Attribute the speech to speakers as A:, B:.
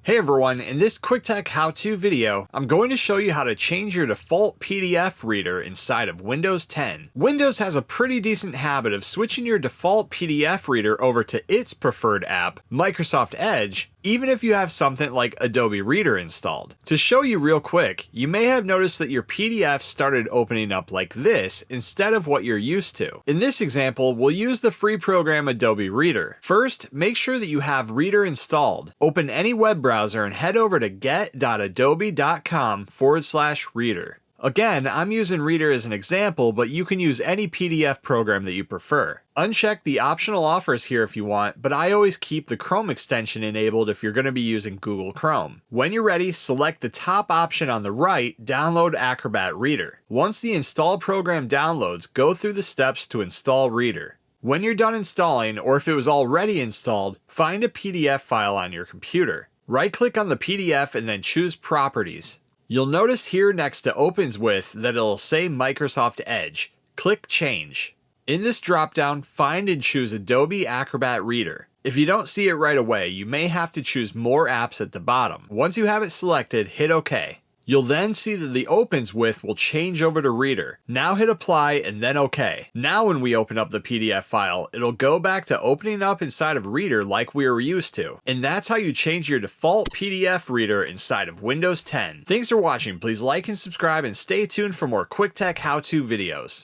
A: Hey everyone, in this quick tech how-to video, I'm going to show you how to change your default PDF reader inside of Windows 10. Windows has a pretty decent habit of switching your default PDF reader over to its preferred app, Microsoft Edge, even if you have something like Adobe Reader installed. To show you real quick, you may have noticed that your PDF started opening up like this instead of what you're used to. In this example, we'll use the free program Adobe Reader. First, make sure that you have Reader installed. Open any web browser and head over to get.adobe.com/reader. Again, I'm using Reader as an example, but you can use any PDF program that you prefer. Uncheck the optional offers here if you want, but I always keep the Chrome extension enabled if you're going to be using Google Chrome. When you're ready, select the top option on the right, Download Acrobat Reader. Once the installed program downloads, go through the steps to install Reader. When you're done installing, or if it was already installed, find a PDF file on your computer. Right-click on the PDF and then choose Properties. You'll notice here next to Opens With that it'll say Microsoft Edge. Click Change. In this dropdown, find and choose Adobe Acrobat Reader. If you don't see it right away, you may have to choose More Apps at the bottom. Once you have it selected, hit OK. You'll then see that the Opens With will change over to Reader. Now hit Apply and then OK. Now when we open up the PDF file, it'll go back to opening up inside of Reader like we were used to. And that's how you change your default PDF reader inside of Windows 10. Thanks for watching. Please like and subscribe and stay tuned for more quick tech how-to videos.